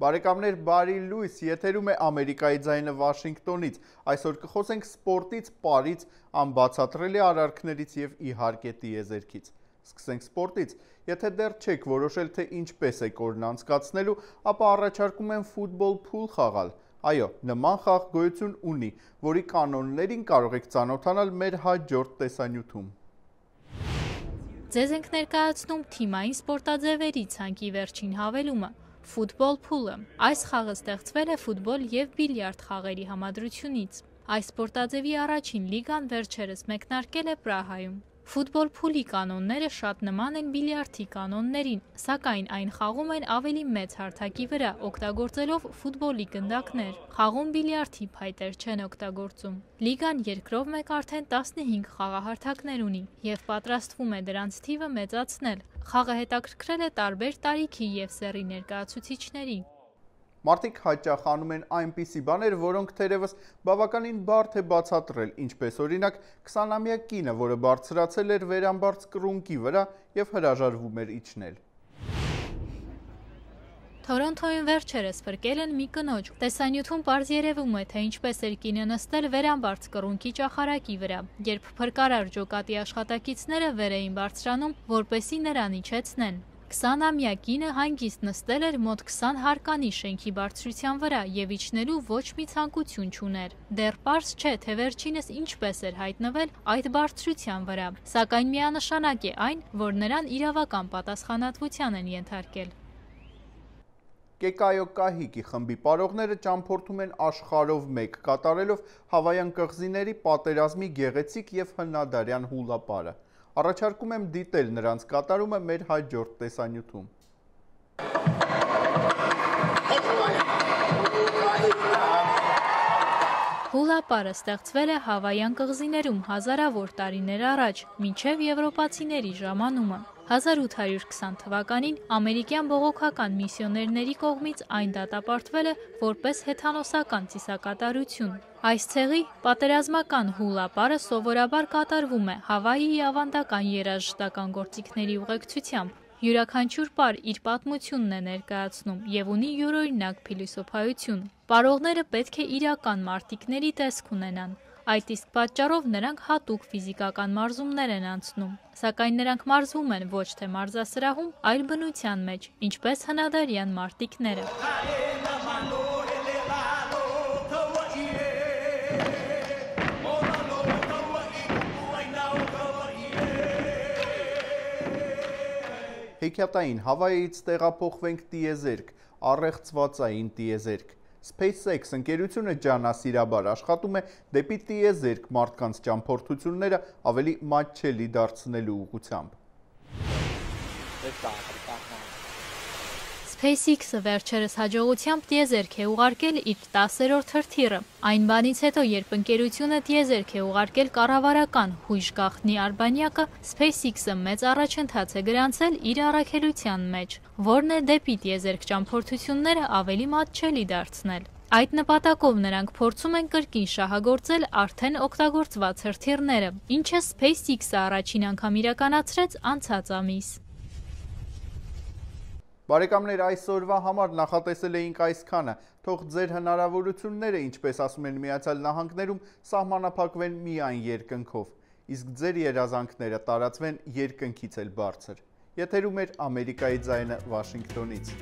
Բարեկամներ, բարի լույս, եթերում է Ամերիկայի ձայնը Վաշինգտոնից։ Այսօր կխոսենք սպորտից, պարից, անբացատրելի արարքներից եւ իհարկե տիեզերքից։ Սկսենք սպորտից։ Եթե դեռ չեք որոշել, թե ինչպես եք օրն անցկացնելու, ապա առաջարկում եմ ֆուտբոլ փուլ խաղալ։ Այո, նման խաղ գոյություն ունի, որի կանոններին կարող եք ծանոթանալ մեր հաջորդ տեսանյութում։ Ձեզ ենք ներկայացնում թիմային սպորտաձևերի ցանկի վերջին հավելումը՝ ֆուտբոլ փուլը։ Այս խաղը ստեղծվել է ֆուտբոլ և բիլիարդ խաղերի համադրությունից։ Այս սպորտաձևի առաջին լիգան վերջերս մեկնարկել է Պրահայում։ Ֆուտբոլ փուլի կանոնները շատ նման են բիլիարդի կանոններին, սակայն այն խաղում են ավելի մեծ հարթակի վրա, օգտագործելով ֆուտբոլի գնդակներ։ Խաղում բիլիարդի փայտեր չեն օգտագործում։ Լիգան երկրով մեկ արդեն 15 խաղահարթակներ ունի և պատրաստվում է դրանց թիվը մեծացնել։ Խաղը հետաքրքրել է տարբեր տարիքի և սեռի ներկայացուցիչների։ Մարդիկ հաճախ անում են այնպիսի բաներ, որոնք թերևս բավականին բարդ է բացատրել, ինչպես օրինակ 20-ամյա կինը, որը բարձրացել էր վերամբարձ կռունկի վրա և հրաժարվում էր իջնել։ Թորոնթոյում վերջերս փրկել են մի կնոջ։ Տեսանյութում պարզ երևում է, թե ինչպես էր կինը նստել վերամբարձ կռունկի ճախարակի վրա, երբ փրկարար ջոկատի աշխատակիցները վեր էին բարձրանում, որպեսզի նրան իջեցնեն։ 20-ամյա կինը հանգիստ նստել էր մոտ 20 հարկանի շենքի բարձրության վրա և իջնելու ոչ մի ցանկություն չուներ։ Դեռ պարզ չէ, թե վերջինս ինչպես էր հայտնվել այդ բարձրության վրա, սակայն միանշանակ է այն, որ նրան իրավական պատասխանատվության են ենթարկել։ Կեկայո Կահիկի խմբի պարողները ճամփորդում են աշխարհով մեկ, կատարելով Հավայան կղզիների պատերազմի գեղեցիկ և հնադարյան հուլապարը։ Առաջարկում եմ դիտել նրանց կատարումը մեր հաջորդ տեսանյութում։ Հուլապարը ստեղծվել է Հավայան կղզիներում հազարավոր տարիներ առաջ, մինչև եվրոպացիների ժամանումը։ 1820 թվականին ամերիկյան բողոքական միսիոներների կողմից այն դատապարտվել է որպես հեթանոսական ծիսակատարություն։ Այս ցեղի պատերազմական հուլապարը սովորաբար կատարվում է Հավայիի ավանդական երաժշտական գործիքների ուղեկցությամբ։ Յուրաքանչյուր պար իր պատմությունն է ներկայացնում և ունի յուրօրինակ փիլիսոփայություն։ Պարողները պետք է իրական մարտիկների տեսք ունենան։ Այդ իսկ պատճառով նրանք հատուկ ֆիզիկական մարզումներ են անցնում, սակայն նրանք մարզվում են ոչ թե մարզասրահում, այլ բնության մեջ, ինչպես հնադարյան մարտիկները։ Հեքիաթային Հավայից տեղափոխվենք տիեզերք, առեղծվածային տիեզերք։ SpaceX ընկերությունը ջանասիրաբար աշխատում է դեպի տիեզերք մարդկանց ճամփորդությունները ավելի մատչելի դարձնելու ուղղությամբ։ SpaceX-ը վերջերս հաջողությամբ տիեզերք է ուղարկել իր 10-րդ հրթիռը։ Այն բանից հետո, երբ ընկերությունը տիեզերք է ուղարկել կառավարական հույժ գաղտնի արբանյակը, SpaceX-ը մեծ առաջընթաց է գրանցել իր առաքելության մեջ, որն է դեպի տիեզերք ճամփորդությունները ավելի մատչելի դարձնել։ Այդ նպատակով նրանք փորձում են կրկին շահագործել արդեն օգտագործված հրթիռները, ինչը SpaceX-ը առաջին անգամ իրականացրեց անցած ամիս։ Բարեկամներ, այսօրվա համար նախատեսել էինք այսքանը, թող ձեր հնարավորությունները, ինչպես ասում են Միացյալ Նահանգներում, սահմանափակվեն միայն երկնքով, իսկ ձեր երազանքները տարածվեն երկնքից էլ բարձր։ Եթերում էր Ամերիկայի ձայնը Վաշինգտոնից։